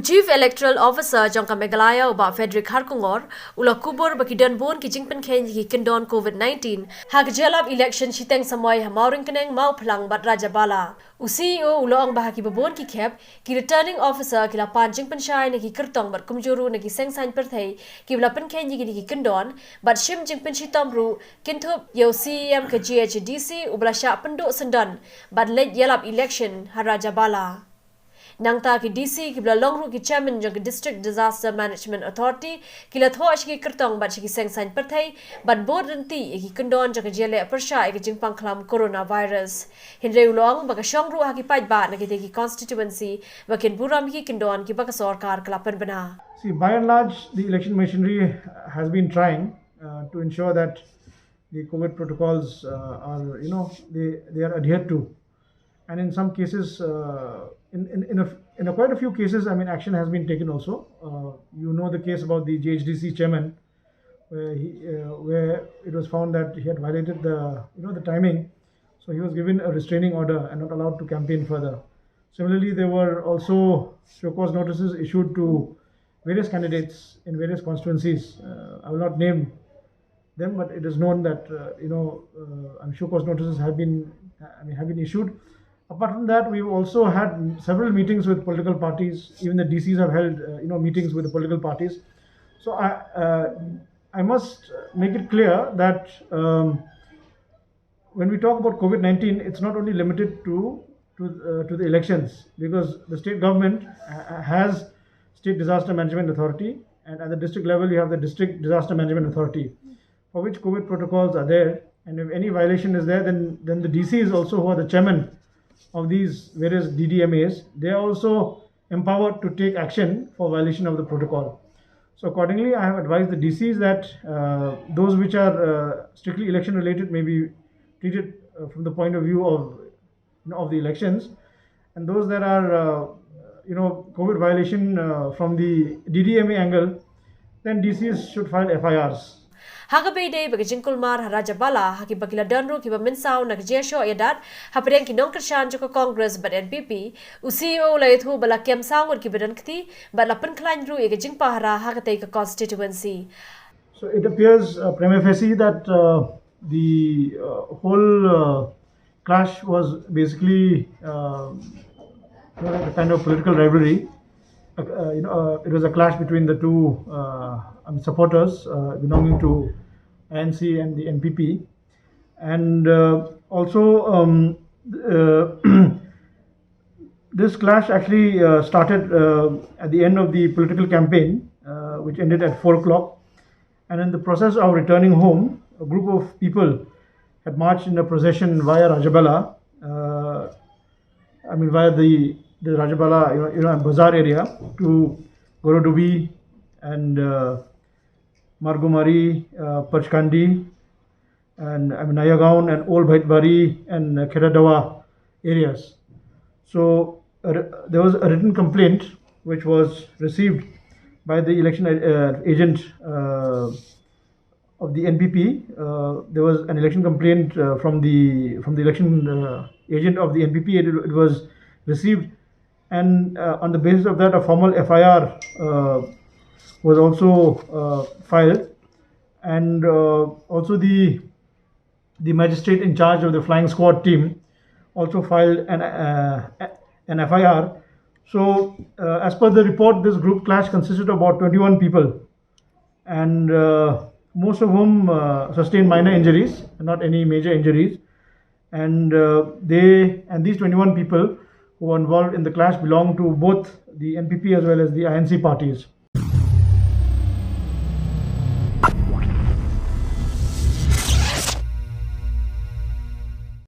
Chief Electoral Officer Jangka Meghalaya uba Frederick Harkungor ula kubur baki danbon ki jingpen khen ki kendon COVID-19 hak jalap election chiteng samoy hamauring keneng mau phalang bat Rajabala. CEO ulo ang bahaki babon ki khep ki returning officer ki lapan jingpen shai ne ki kertong bat kumjuru ne ki sengsain perthai ki lapan khen ki kendon bat shim jingpen chitamru kinthup yo CEM ke GHDC ublasha penduk sendan bat late jalap election har Rajabala. Nangta ki DC ki bla longru ki chairman jang District Disaster Management Authority ki la tho ki kertong bat ki sengsain perthai bat board renti ki kendon jang jele persha ki jingpang khlam coronavirus hinre ulong ba ka shongru ha ki paj ba na ki constituency ba kin buram ki kendon ki ba ka sarkar klapan bana. See, by and large, the election machinery has been trying to ensure that the COVID protocols are, they are adhered to, and in some cases, in quite a few cases, I mean, action has been taken also. The case about the GHDC chairman, where it was found that he had violated the timing, so he was given a restraining order and not allowed to campaign further. Similarly, there were also show cause notices issued to various candidates in various constituencies. I will not name them, but it is known that show cause notices have been issued. Apart from that, we've also had several meetings with political parties. Even the DCs have held meetings with the political parties. So I must make it clear that when we talk about COVID-19, it's not only limited to the elections, because the state government has State Disaster Management Authority, and at the district level you have the District Disaster Management Authority, for which COVID protocols are there, and if any violation is there, then the DCs also, who are the chairman of these various DDMAs, they are also empowered to take action for violation of the protocol. So accordingly, I have advised the DCs that those which are strictly election related may be treated from the point of view of the elections, and those that are COVID violation from the DDMA angle, then DCs should file FIRs. Hagabede bagajing kulmar Rajabala haki bakila danro ki baminsau na jesho yadat hapren ki nong kershan joko Congress but NPP CEO laithu bala kem sangur ki badan kti bala pen klan ru egajing pahara hakate ka constituency. So it appears prima facie that the whole clash was basically a kind of political rivalry. It was a clash between the two supporters belonging to ANC and the NPP, and also this clash actually started at the end of the political campaign, which ended at 4 o'clock, and in the process of returning home, a group of people had marched in a procession via Rajabala, via the Rajabala, Bazaar area to Gorodubi and Margumari, Pachkandi, and Nayagaon and Old Bhaitbari and Keradawa areas. So there was a written complaint which was received by the election agent of the NPP. There was an election complaint from the election agent of the NPP. It was received, and on the basis of that, a formal FIR was also filed, and also the magistrate in charge of the flying squad team also filed an FIR. So as per the report, this group clash consisted of about 21 people, and most of whom sustained minor injuries, not any major injuries, and these 21 people who were involved in the clash belong to both the NPP as well as the INC parties.